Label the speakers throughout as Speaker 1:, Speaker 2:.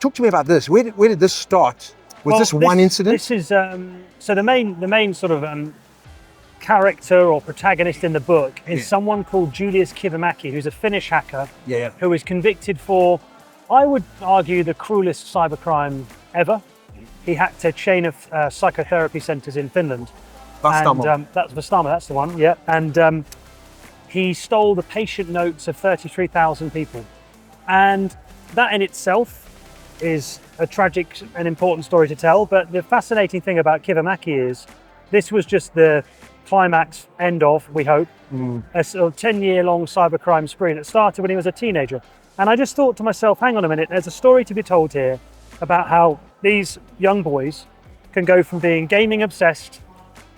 Speaker 1: talk to me about this. Where did this start? Was this one incident?
Speaker 2: This is so the main sort of character or protagonist in the book is someone called Julius Kivimäki, who's a Finnish hacker who was convicted for, I would argue, the cruelest cybercrime ever. He hacked a chain of psychotherapy centres in Finland. And that's Vastaamo, that's the one, yeah. And he stole the patient notes of 33,000 people. And that in itself is a tragic and important story to tell. But the fascinating thing about Kivimäki is this was just the climax, end of, we hope, a sort of 10-year-long cybercrime spree that started when he was a teenager. And I just thought to myself, hang on a minute, there's a story to be told here about how these young boys can go from being gaming obsessed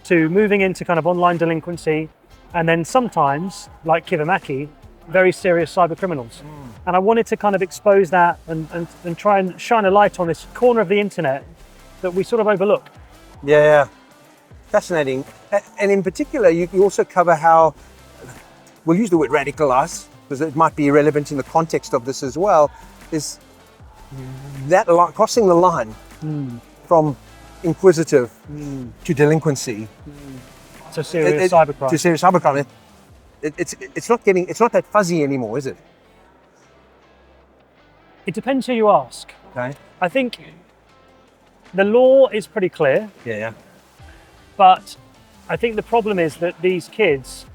Speaker 2: to moving into kind of online delinquency, and then sometimes, like Kivimäki, very serious cyber criminals. And I wanted to kind of expose that and try and shine a light on this corner of the internet that we sort of overlook.
Speaker 1: Yeah. Fascinating. And in particular, you also cover how, we'll use the word radicalize, because it might be relevant in the context of this as well, is that crossing the line from inquisitive to delinquency.
Speaker 2: To serious cybercrime.
Speaker 1: To serious cybercrime. It's not that fuzzy anymore, is it?
Speaker 2: It depends who you ask.
Speaker 1: Okay.
Speaker 2: I think the law is pretty clear.
Speaker 1: Yeah.
Speaker 2: But I think the problem is that these kids,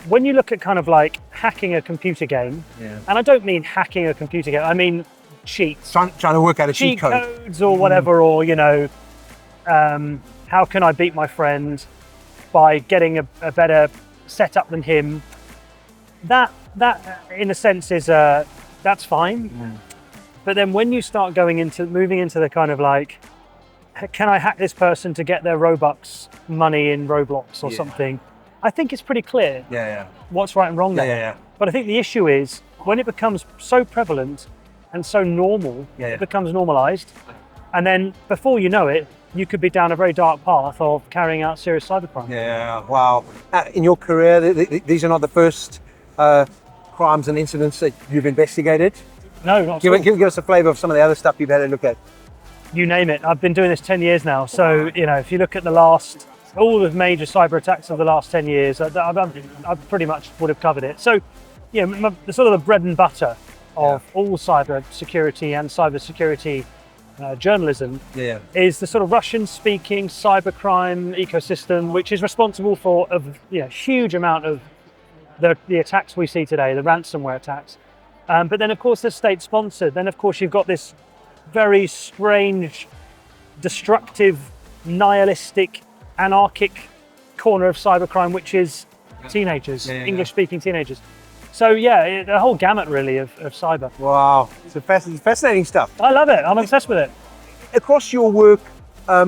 Speaker 2: when you look at kind of like hacking a computer game, and I don't mean hacking a computer game, I mean cheats.
Speaker 1: Trying to work out a cheat code.
Speaker 2: Codes or whatever, or, how can I beat my friend by getting a better setup than him? That in a sense is, that's fine. But then when you start moving into the kind of like, can I hack this person to get their Robux money in Roblox or something? I think it's pretty clear what's right and wrong there. But I think the issue is when it becomes so prevalent and so normal, it becomes normalized. And then before you know it, you could be down a very dark path of carrying out serious cybercrime.
Speaker 1: Yeah, wow. In your career, these are not the first crimes and incidents that you've investigated?
Speaker 2: No, not at all.
Speaker 1: Give us a flavour of some of the other stuff you've had a look at.
Speaker 2: You name it. I've been doing this 10 years now. So, if you look at all the major cyber attacks of the last 10 years, I pretty much would have covered it. So, the sort of the bread and butter of all cyber security and cyber security journalism is the sort of Russian-speaking cybercrime ecosystem, which is responsible for a huge amount of the attacks we see today, the ransomware attacks. But then, of course, they're state-sponsored. Then, of course, you've got this very strange, destructive, nihilistic, anarchic corner of cybercrime, which is teenagers, English-speaking teenagers. So the whole gamut really of cyber.
Speaker 1: Wow, it's fascinating stuff.
Speaker 2: I love it. I'm obsessed with it.
Speaker 1: Across your work,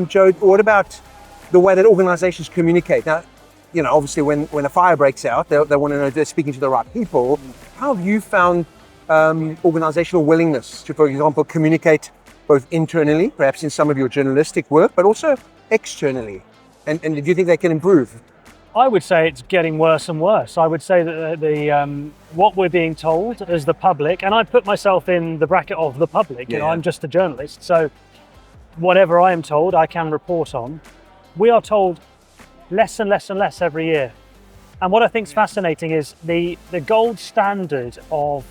Speaker 1: Joe, what about the way that organizations communicate? Now, obviously when a fire breaks out, they want to know they're speaking to the right people. How have you found organizational willingness to, for example, communicate both internally, perhaps in some of your journalistic work, but also externally? And do you think they can improve?
Speaker 2: I would say it's getting worse and worse. I would say that what we're being told as the public, and I put myself in the bracket of the public, I'm just a journalist, so whatever I am told, I can report on. We are told less and less and less every year. And what I think is fascinating is the gold standard of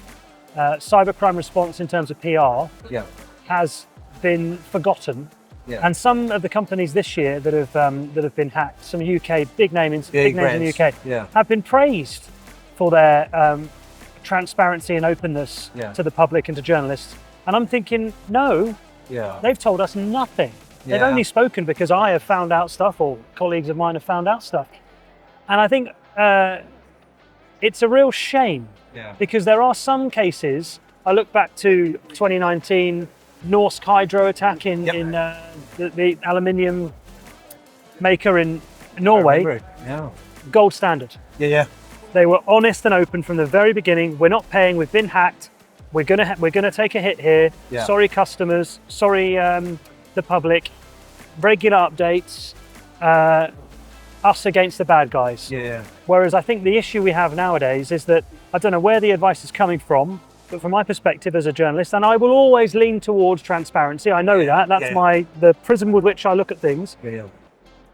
Speaker 2: cybercrime response in terms of PR has been forgotten. And some of the companies this year that have been hacked, some UK big names in the UK, have been praised for their transparency and openness to the public and to journalists. And I'm thinking, no, they've told us nothing. They've only spoken because I have found out stuff, or colleagues of mine have found out stuff. And I think it's a real shame because there are some cases. I look back to 2019. Norsk Hydro attack in the aluminium maker in Norway. Gold standard. They were honest and open from the very beginning. We're not paying. We've been hacked. We're gonna take a hit here. Sorry, customers. Sorry, the public. Regular updates. Us against the bad guys. Whereas I think the issue we have nowadays is that I don't know where the advice is coming from, But from my perspective as a journalist, and I will always lean towards transparency, I know that, that's the prism with which I look at things.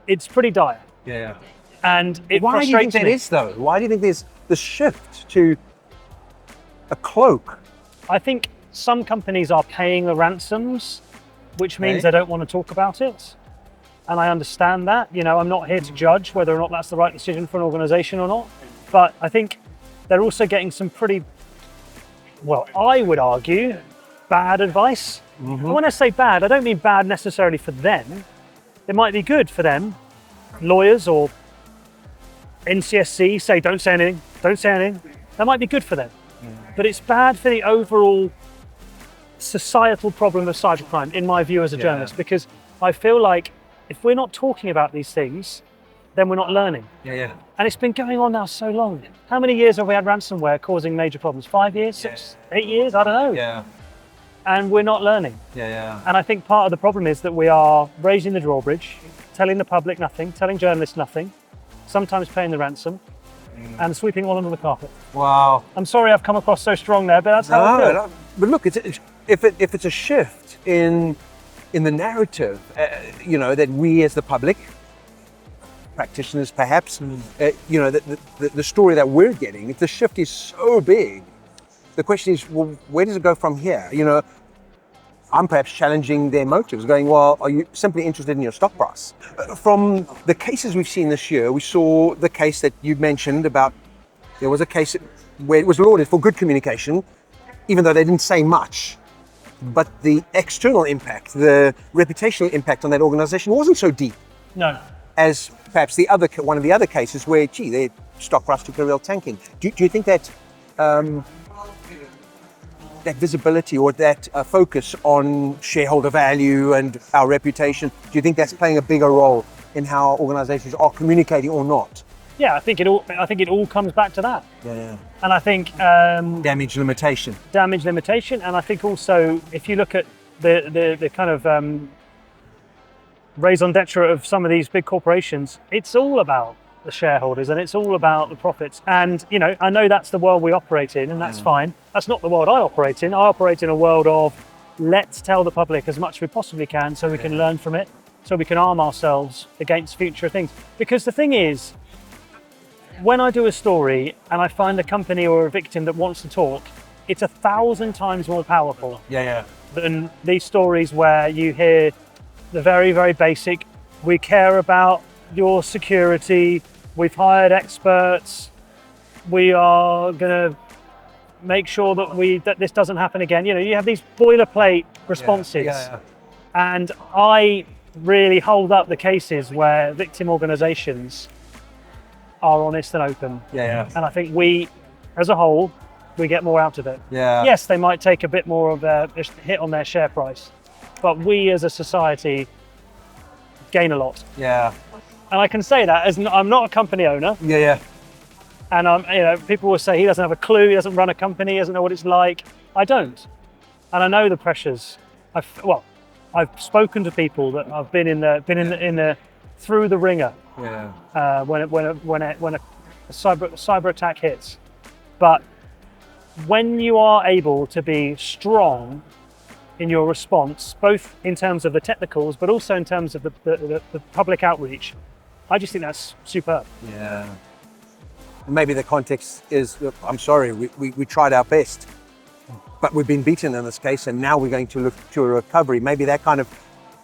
Speaker 2: It's pretty dire. And it
Speaker 1: Why do you think
Speaker 2: frustrates
Speaker 1: that
Speaker 2: me.
Speaker 1: is, though? Why do you think there's the shift to a cloak?
Speaker 2: I think some companies are paying the ransoms, which means they don't want to talk about it. And I understand that. You know, I'm not here to judge whether or not that's the right decision for an organization or not. But I think they're also getting some pretty, well, I would argue, bad advice. And when I say bad, I don't mean bad necessarily for them. It might be good for them. Lawyers or NCSC say, don't say anything, don't say anything. That might be good for them. But it's bad for the overall societal problem of cybercrime, in my view as a journalist, because I feel like if we're not talking about these things, then we're not learning. And it's been going on now so long. How many years have we had ransomware causing major problems? 5 years, 6, 8 years? I don't know. And we're not learning. And I think part of the problem is that we are raising the drawbridge, telling the public nothing, telling journalists nothing, sometimes paying the ransom, and sweeping all under the carpet.
Speaker 1: Wow.
Speaker 2: I'm sorry I've come across so strong there, but that's how I feel.
Speaker 1: But look, if it's a shift in the narrative, you know, that we as the public, practitioners perhaps, you know, the story that we're getting, if the shift is so big, the question is, well, where does it go from here? You know, I'm perhaps challenging their motives, going, well, are you simply interested in your stock price? From the cases we've seen this year, we saw the case that you mentioned about, there was a case where it was lauded for good communication, even though they didn't say much. But the external impact, the reputational impact on that organization wasn't so deep.
Speaker 2: No.
Speaker 1: As perhaps one of the other cases where, gee, their stock price took a real tanking. Do you think that that visibility or that focus on shareholder value and our reputation, do you think that's playing a bigger role in how organizations are communicating or not?
Speaker 2: Yeah, I think it all comes back to that. And I think
Speaker 1: damage limitation.
Speaker 2: And I think also if you look at the kind of raison d'etre of some of these big corporations, it's all about the shareholders and it's all about the profits. And you know, I know that's the world we operate in, and that's fine. That's not the world I operate in. I operate in a world of let's tell the public as much as we possibly can so we can learn from it, so we can arm ourselves against future things. Because the thing is, when I do a story and I find a company or a victim that wants to talk, it's 1,000 times more powerful than these stories where you hear the very, very basic, we care about your security, we've hired experts, we are going to make sure that this doesn't happen again. You know, you have these boilerplate responses. And I really hold up the cases where victim organizations are honest and open. And I think we, as a whole, we get more out of it. Yes, they might take a bit more of a hit on their share price, but we as a society gain a lot. And I can say that as I'm not a company owner. And you know, people will say he doesn't have a clue, he doesn't run a company, he doesn't know what it's like. I don't, and I know the pressures. I've spoken to people that have been in the through the ringer when a cyber attack hits. But when you are able to be strong in your response, both in terms of the technicals, but also in terms of the public outreach, I just think that's superb.
Speaker 1: Maybe the context is, I'm sorry, we tried our best, but we've been beaten in this case, and now we're going to look to a recovery. Maybe that kind of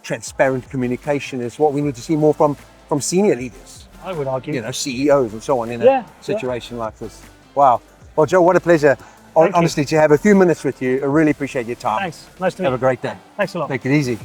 Speaker 1: transparent communication is what we need to see more from senior leaders.
Speaker 2: I would argue.
Speaker 1: You know, CEOs and so on in a situation like this. Wow. Well, Joe, what a pleasure. Honestly, to have a few minutes with you. I really appreciate your time.
Speaker 2: Thanks. Nice to meet you.
Speaker 1: Have a great day.
Speaker 2: Thanks a lot.
Speaker 1: Take it easy.